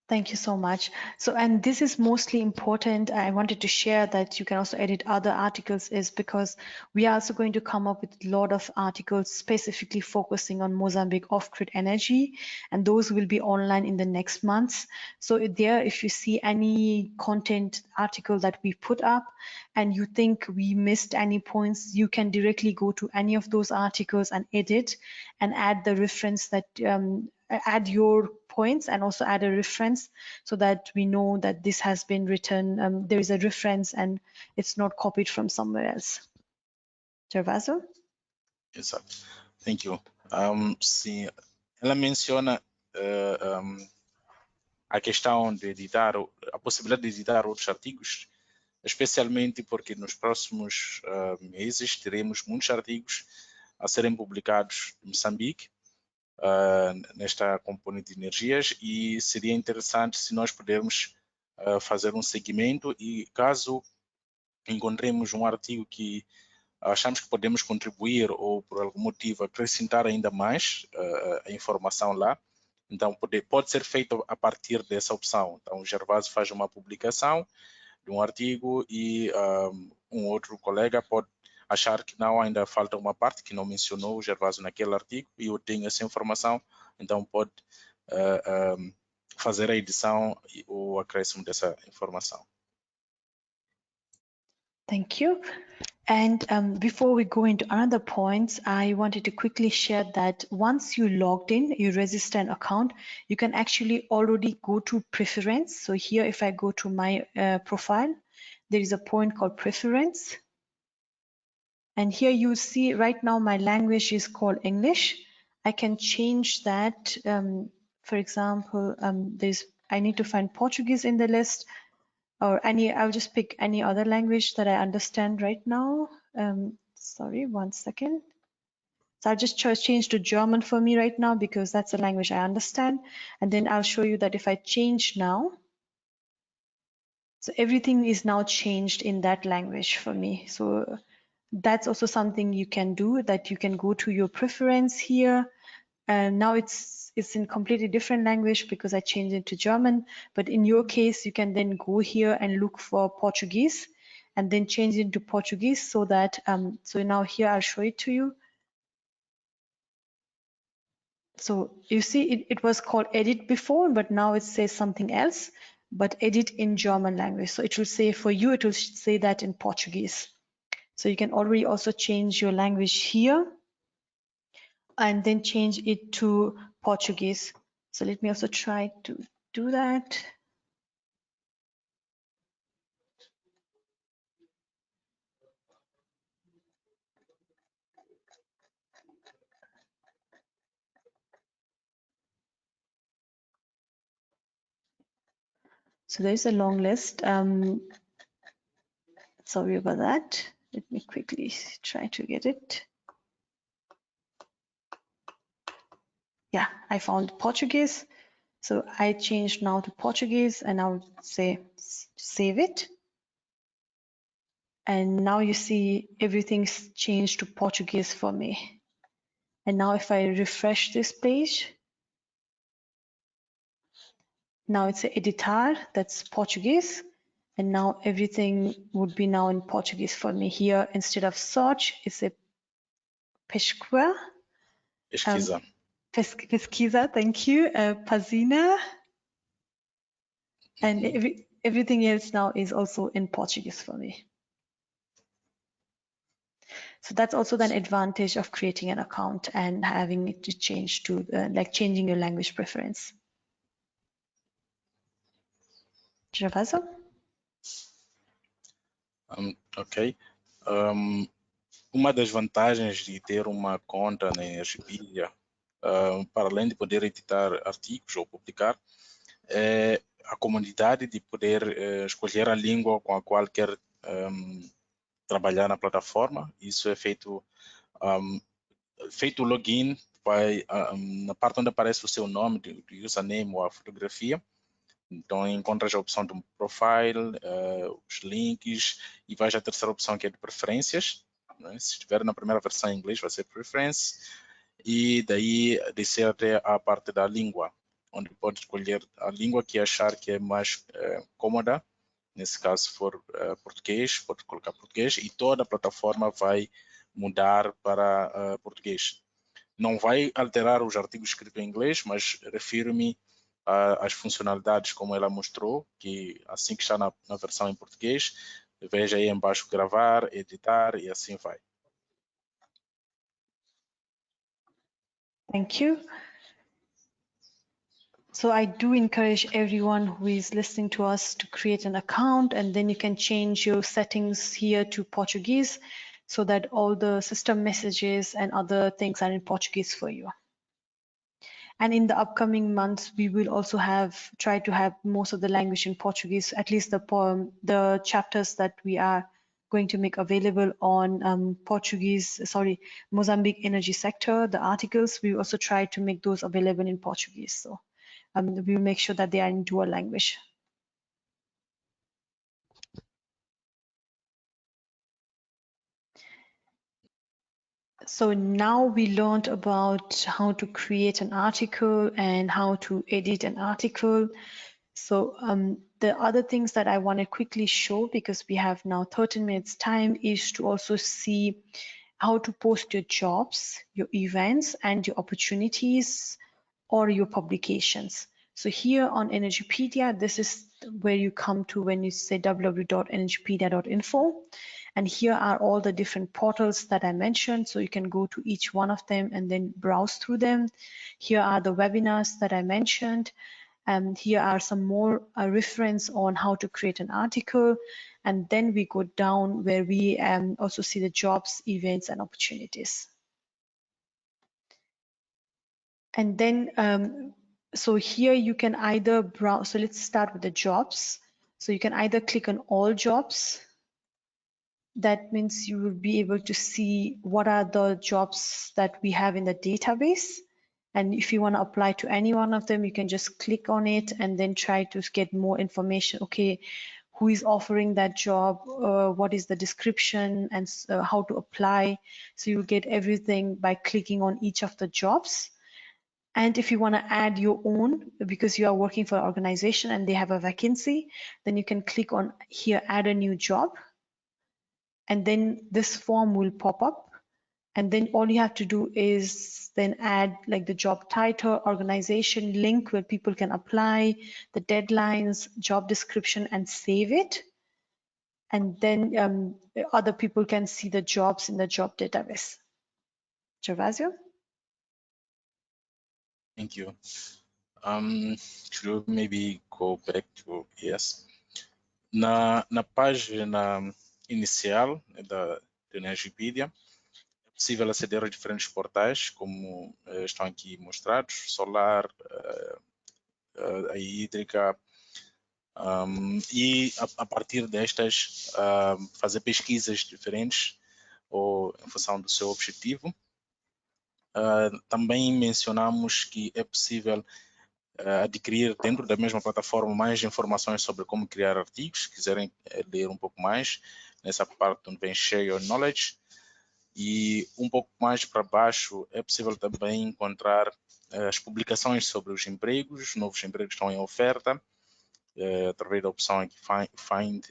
Thank you so much. So, and this is mostly important. I wanted to share that you can also edit other articles is because we are also going to come up with a lot of articles specifically focusing on Mozambique off-grid energy, and those will be online in the next months. So there, if you see any content article that we put up and you think we missed any points, you can directly go to any of those articles and edit and add the reference that add your points and also add a reference so that we know that this has been written, there is a reference and it's not copied from somewhere else. Gervaso? Exato. Thank you. Sim, ela menciona a questão de editar, a possibilidade de editar outros artigos, especialmente porque nos próximos meses teremos muitos artigos a serem publicados em Moçambique, nesta componente de energias, e seria interessante se nós pudermos fazer um segmento e caso encontremos um artigo que achamos que podemos contribuir ou por algum motivo acrescentar ainda mais a informação lá, então pode ser feito a partir dessa opção. Então o Gervásio faz uma publicação de um artigo e um outro colega pode achar que não, ainda falta uma parte que não mencionou o Gervásio naquele artigo e eu tenho essa informação, então pode fazer a edição ou acréscimo dessa informação. Thank you. And before we go into another points, I wanted to quickly share that once you logged in, you register an account, you can actually already go to preference. So here, if I go to my profile, there is a point called preference. And here you see right now my language is called English. I can change that. For example, I need to find Portuguese in the list. Or I'll just pick any other language that I understand right now. Sorry, 1 second. So I'll just change to German for me right now because that's the language I understand. And then I'll show you that if I change now, so everything is now changed in that language for me. So that's also something you can do, that you can go to your preference here. And now it's in completely different language because I changed it to German. But in your case, you can then go here and look for Portuguese and then change it to Portuguese so that, so now here I'll show it to you. So you see it was called edit before, but now it says something else, but edit in German language. So it will say for you, it will say that in Portuguese. So you can already also change your language here and then change it to Portuguese. So let me also try to do that. So there's a long list. Sorry about that. Let me quickly try to get it. Yeah, I found Portuguese. So I changed now to Portuguese and I'll say save it. And now you see everything's changed to Portuguese for me. And now if I refresh this page, now it's editar, that's Portuguese. And now everything would be now in Portuguese for me here. Instead of search, it's a pesquisa. Pesquisa. Pesquisa, thank you. Pazina. And everything else now is also in Portuguese for me. So that's also an advantage of creating an account and having it to change to like changing your language preference. Gervaso? Ok. Uma das vantagens de ter uma conta na Energypedia, para além de poder editar artigos ou publicar, é a comodidade de poder escolher a língua com a qual quer trabalhar na plataforma. Isso é feito o login, vai na parte onde aparece o seu nome, de username ou a fotografia. Então encontras a opção do profile, os links e vais à terceira opção que é de preferências. né? Se estiver na primeira versão em inglês vai ser preference, e daí descer até a parte da língua, onde pode escolher a língua que achar que é mais cômoda. Nesse caso, se for português, pode colocar português, e toda a plataforma vai mudar para português. Não vai alterar os artigos escritos em inglês, mas refiro-me às funcionalidades como ela mostrou, que assim que está na versão em português, veja aí embaixo gravar, editar e assim vai. Thank you. So I do encourage everyone who is listening to us to create an account, and then you can change your settings here to Portuguese so that all the system messages and other things are in Portuguese for you. And in the upcoming months, we will also try to have most of the language in Portuguese, at least the chapters that we are going to make available on Mozambique energy sector, the articles, we also try to make those available in Portuguese. So we will make sure that they are in dual language. So now we learned about how to create an article and how to edit an article. So the other things that I want to quickly show, because we have now 13 minutes time, is to also see how to post your jobs, your events, and your opportunities or your publications. So here on Energypedia, this is where you come to when you say www.energypedia.info. And here are all the different portals that I mentioned. So you can go to each one of them and then browse through them. Here are the webinars that I mentioned. Here are some more reference on how to create an article. And then we go down where we also see the jobs, events, and opportunities. And then, so here you can either browse. So let's start with the jobs. So you can either click on all jobs. That means you will be able to see what are the jobs that we have in the database. And if you want to apply to any one of them, you can just click on it and then try to get more information. Okay, who is offering that job? What is the description and how to apply? So you get everything by clicking on each of the jobs. And if you want to add your own, because you are working for an organization and they have a vacancy, then you can click on here, add a new job. And then this form will pop up. And then all you have to do is then add like the job title, organization, link where people can apply, the deadlines, job description, and save it. And then other people can see the jobs in the job database. Gervasio? Thank you. Should you maybe go back to, yes. Na página inicial da Energypedia, é possível aceder a diferentes portais, como estão aqui mostrados, solar, a hídrica, e a partir destas fazer pesquisas diferentes ou em função do seu objetivo. Também mencionamos que é possível adquirir dentro da mesma plataforma mais informações sobre como criar artigos. Se quiserem ler um pouco mais, nessa parte onde vem Share Your Knowledge. E um pouco mais para baixo é possível também encontrar as publicações sobre os empregos, os novos empregos que estão em oferta, através da opção aqui Find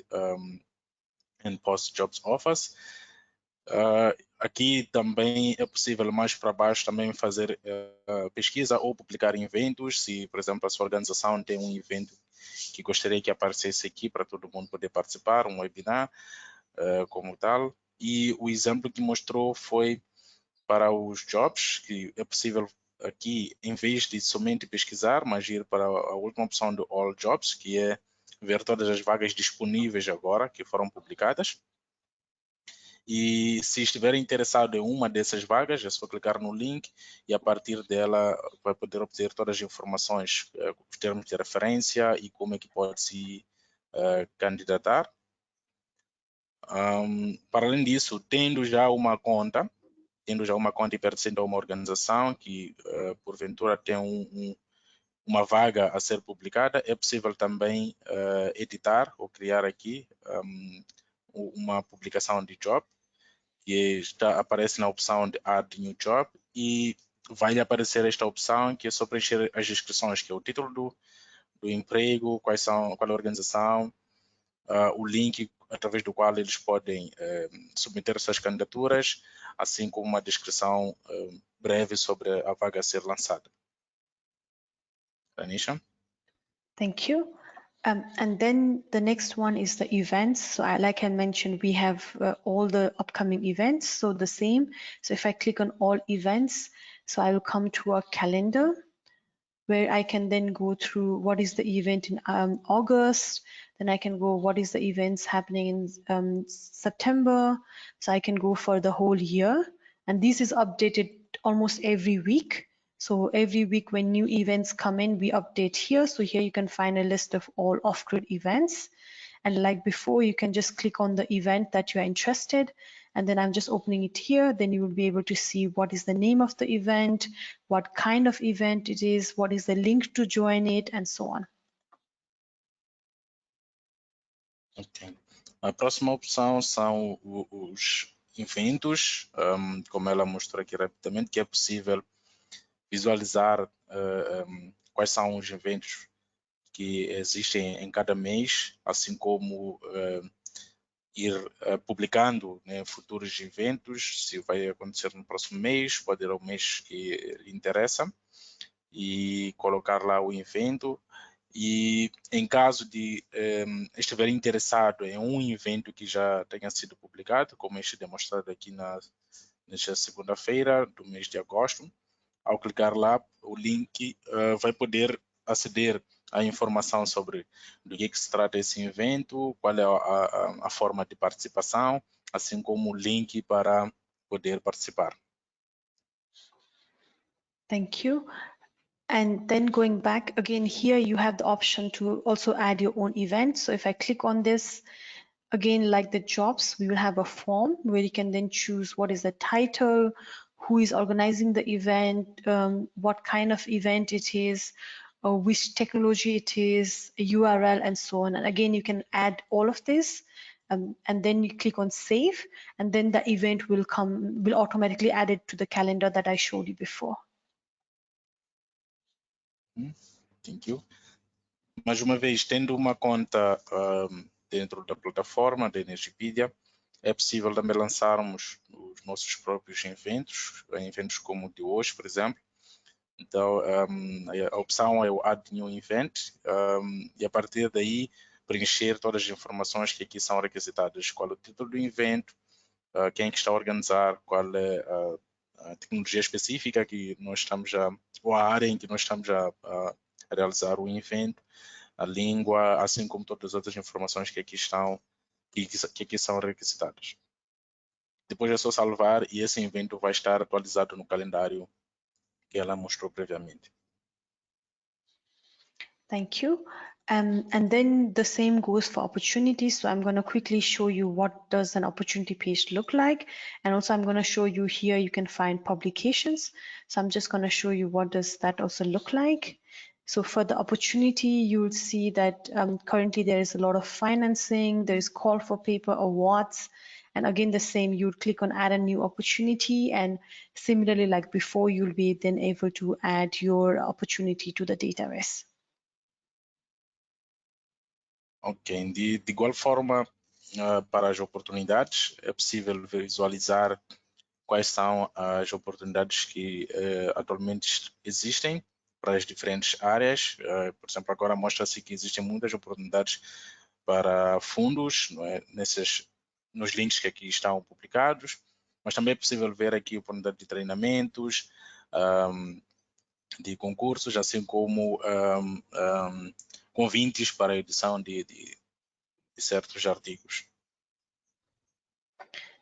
and Post Jobs Offers. Aqui também é possível mais para baixo também fazer pesquisa ou publicar em eventos. Se, por exemplo, a sua organização tem um evento que gostaria que aparecesse aqui para todo mundo poder participar, um webinar como tal. E o exemplo que mostrou foi para os jobs, que é possível aqui, em vez de somente pesquisar, mas ir para a última opção do All Jobs, que é ver todas as vagas disponíveis agora, que foram publicadas. E se estiver interessado em uma dessas vagas, é só clicar no link e a partir dela vai poder obter todas as informações, os termos de referência e como é que pode se candidatar. Para além disso, tendo já uma conta e pertencendo a uma organização que porventura tem uma vaga a ser publicada, é possível também editar ou criar aqui uma publicação de job. que aparece na opção de Add New Job e vai lhe aparecer esta opção que é só preencher as descrições, que é o título do emprego, qual é a organização, o link através do qual eles podem submeter suas candidaturas, assim como uma descrição breve sobre a vaga a ser lançada. Anisha? Thank you. And then the next one is the events. So like I mentioned, we have all the upcoming events. So the same. So if I click on all events, so I will come to a calendar where I can then go through what is the event in August. Then I can go what is the events happening in September. So I can go for the whole year. And this is updated almost every week. So every week when new events come in, we update here. So here you can find a list of all off-grid events. And like before, you can just click on the event that you are interested. And then I'm just opening it here. Then you will be able to see what is the name of the event, what kind of event it is, what is the link to join it, and so on. Ok. A próxima opção são os eventos, como ela mostrou aqui rapidamente, que é possível visualizar quais são os eventos que existem em cada mês, assim como ir publicando, né, futuros eventos, se vai acontecer no próximo mês, pode ir ao mês que lhe interessa, e colocar lá o evento. E em caso de estiver interessado em um evento que já tenha sido publicado, como este demonstrado aqui nesta segunda-feira do mês de agosto, ao clicar lá, o link vai poder aceder à informação sobre do que se trata esse evento, qual é a forma de participação, assim como o link para poder participar. Thank you. And then going back again, here you have the option to also add your own event. So if I click on this, again, like the jobs, we will have a form where you can then choose what is the title, who is organizing the event, what kind of event it is, which technology it is, a URL, and so on. And again, you can add all of this. And then you click on save, and then the event will automatically add it to the calendar that I showed you before. Thank you. Mais uma vez, tendo uma conta dentro da plataforma da Energypedia, é possível também lançarmos os nossos próprios eventos como o de hoje, por exemplo. Então, a opção é o Add New Event, e a partir daí preencher todas as informações que aqui são requisitadas. Qual é o título do evento, quem que está a organizar, qual é a tecnologia específica que nós estamos ou a área em que nós estamos a realizar o evento, a língua, assim como todas as outras informações que aqui estão, que aqui são requisitadas. Depois é só salvar e esse evento vai estar atualizado no calendário que ela mostrou previamente. Thank you. And then the same goes for opportunities. So I'm going to quickly show you what does an opportunity page look like. And also I'm going to show you here, you can find publications. So I'm just going to show you what does that also look like. So for the opportunity, you'll see that currently there is a lot of financing, there is call for paper awards. And again, the same, you would click on add a new opportunity. And similarly, like before, you'll be then able to add your opportunity to the database. Ok, de igual forma, para as oportunidades, é possível visualizar quais são as oportunidades que atualmente existem para as diferentes áreas. Por exemplo, agora mostra-se que existem muitas oportunidades para fundos, não é? Nos links que aqui estão publicados, mas também é possível ver aqui a oportunidade de treinamentos, de concursos, assim como convites para a edição de certos artigos.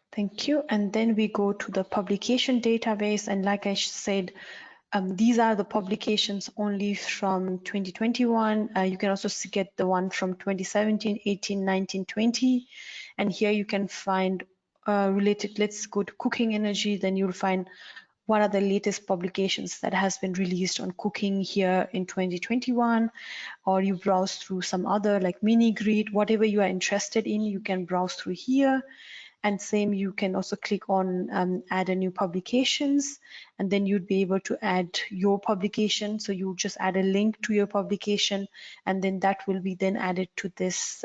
Thank you. And then we go to the publication database. And like I said, these are the publications only from 2021. You can also get the one from 2017, 18, 19, 20. And here you can find related, let's go to cooking energy, then you'll find what are the latest publications that has been released on cooking here in 2021, or you browse through some other like mini grid, whatever you are interested in, you can browse through here. And same, you can also click on add a new publications, and then you'd be able to add your publication. So you just add a link to your publication, and then that will be then added to this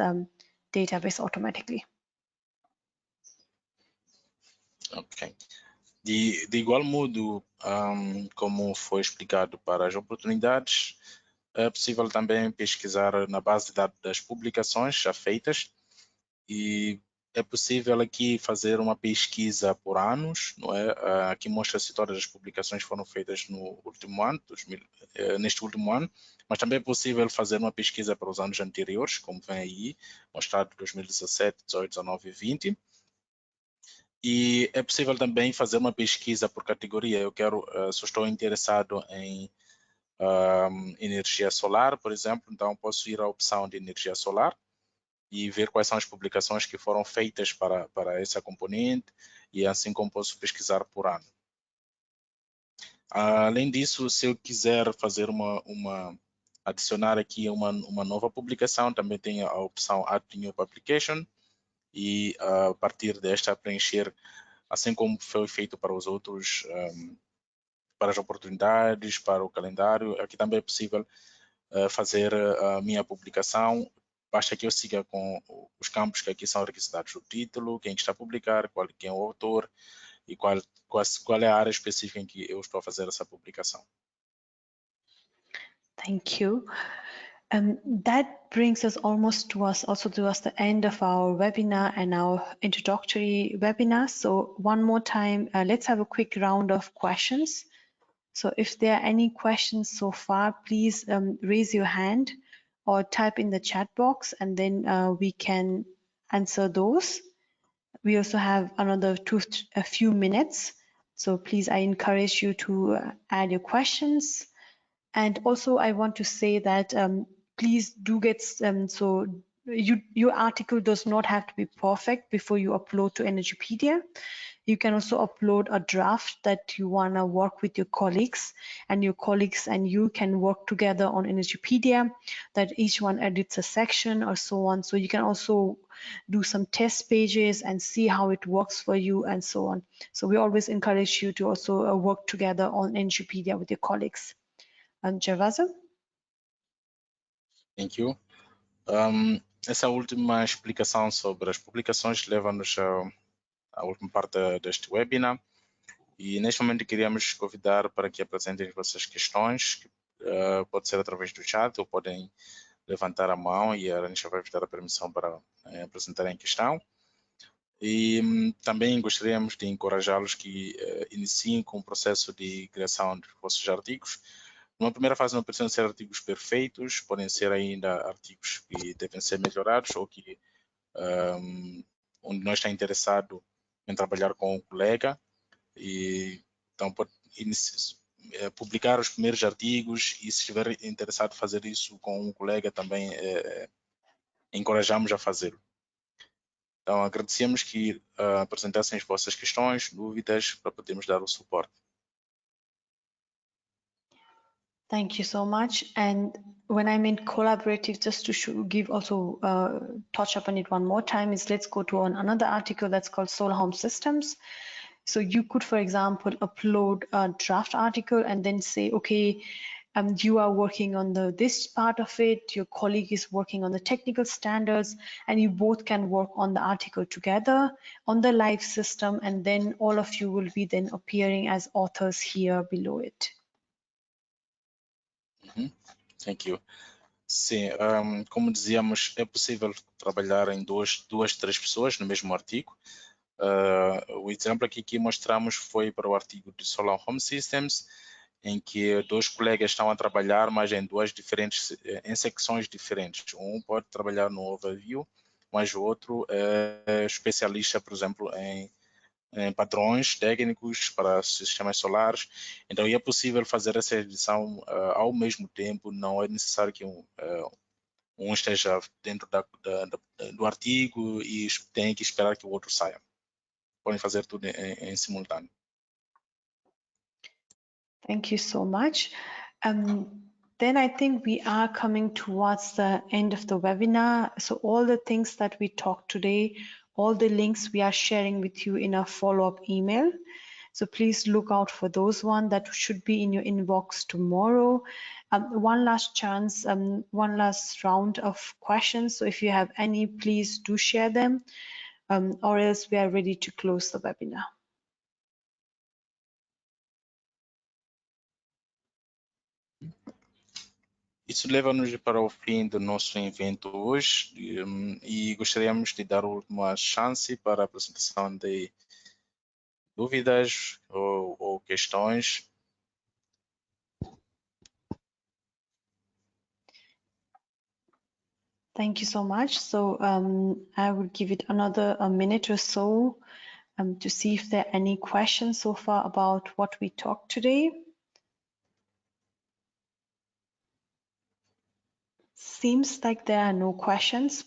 database automatically. Ok. De igual modo, como foi explicado para as oportunidades, é possível também pesquisar na base de dados das publicações já feitas, e é possível aqui fazer uma pesquisa por anos, não é? Aqui mostra-se todas as publicações que foram feitas no último ano, neste último ano, mas também é possível fazer uma pesquisa para os anos anteriores, como vem aí, mostrado 2017, 18, 19 e 20. E é possível também fazer uma pesquisa por categoria. Eu quero, se estou interessado em energia solar, por exemplo, então posso ir à opção de energia solar e ver quais são as publicações que foram feitas para essa componente, e assim como posso pesquisar por ano. Além disso, se eu quiser fazer adicionar aqui uma nova publicação, também tem a opção Add New Publication, e a partir desta preencher, assim como foi feito para os outros, para as oportunidades, para o calendário, aqui também é possível fazer a minha publicação. Basta que eu siga com os campos que aqui são requisitados: o título, quem está a publicar, quem é o autor e qual é a área específica em que eu estou a fazer essa publicação. Thank you. That brings us almost also towards the end of our webinar and our introductory webinar. So one more time, let's have a quick round of questions. So if there are any questions so far, please raise your hand or type in the chat box, and then we can answer those. We also have another a few minutes. So please, I encourage you to add your questions. And also I want to say that please do get, so your article does not have to be perfect before you upload to Energypedia. You can also upload a draft that you want to work with your colleagues, and your colleagues and you can work together on Energypedia, that each one edits a section or so on. So you can also do some test pages and see how it works for you and so on. So we always encourage you to also work together on Energypedia with your colleagues. And Gervasa? Thank you. Essa última explicação sobre as publicações leva-nos à última parte deste webinar, e neste momento queríamos convidar para que apresentem as vossas questões, que pode ser através do chat, ou podem levantar a mão e a Anisha vai vos dar a permissão para apresentarem a questão. E também gostaríamos de encorajá-los que iniciem com o processo de criação dos vossos artigos. Numa primeira fase não precisam ser artigos perfeitos, podem ser ainda artigos que devem ser melhorados, ou que onde não está interessado em trabalhar com um colega, e então pode publicar os primeiros artigos, e se estiver interessado em fazer isso com um colega também encorajamos a fazê-lo. Então agradecemos que apresentassem as vossas questões, dúvidas, para podermos dar o suporte. Thank you so much. And when I mean collaborative, just to give also touch upon it one more time, is let's go to another article that's called Solar Home Systems. So you could, for example, upload a draft article and then say, okay, you are working on this part of it, your colleague is working on the technical standards, and you both can work on the article together on the live system, and then all of you will be then appearing as authors here below it. Thank you. Sim, como dizíamos, é possível trabalhar em duas, três pessoas no mesmo artigo. O exemplo aqui que mostramos foi para o artigo de Solar Home Systems, em que dois colegas estão a trabalhar, mas em secções diferentes. Um pode trabalhar no overview, mas o outro é especialista, por exemplo, em padrões técnicos para sistemas solares. Então é possível fazer essa edição ao mesmo tempo, não é necessário que um esteja dentro do artigo e tenha que esperar que o outro saia. Podem fazer tudo em simultâneo. Thank you so much. Then I think we are coming towards the end of the webinar. So all the things that we talked today all the links we are sharing with you in a follow-up email. So please look out for those one that should be in your inbox tomorrow. One last chance, one last round of questions. So if you have any, please do share them, or else we are ready to close the webinar. Isso leva-nos para o fim do nosso evento hoje e gostaríamos de dar uma chance para a apresentação de dúvidas ou questões. Thank you so much. So I will give it another minute or so to see if there are any questions so far about what we talked today. Seems like there are no questions.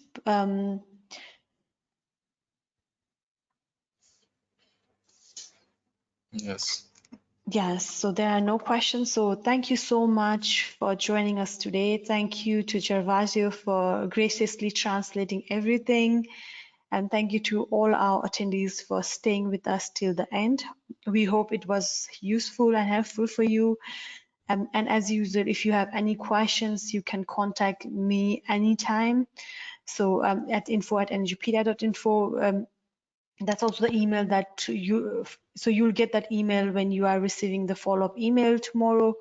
Yes. Yes, so there are no questions. So thank you so much for joining us today. Thank you to Gervasio for graciously translating everything. And thank you to all our attendees for staying with us till the end. We hope it was useful and helpful for you. And as usual, if you have any questions, you can contact me anytime. So at info@energypedia.info, that's also the email that you'll get that email when you are receiving the follow-up email tomorrow.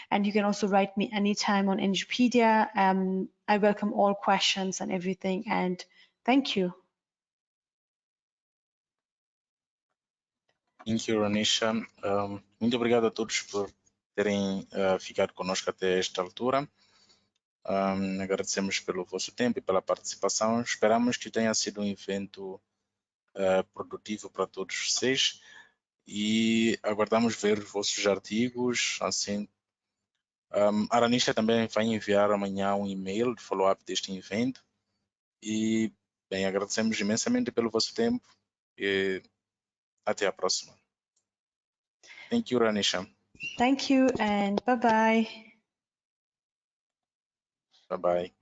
And you can also write me anytime on Energypedia. I welcome all questions and everything, and thank you. Thank you, Ranisha. Muito obrigado a todos por terem ficado conosco até esta altura. Agradecemos pelo vosso tempo e pela participação. Esperamos que tenha sido um evento produtivo para todos vocês e aguardamos ver os vossos artigos. Assim, a Ranisha também vai enviar amanhã um e-mail de follow-up deste evento. E, bem, agradecemos imensamente pelo vosso tempo e até a próxima. Thank you, Ranisha. Thank you and bye-bye. Bye-bye.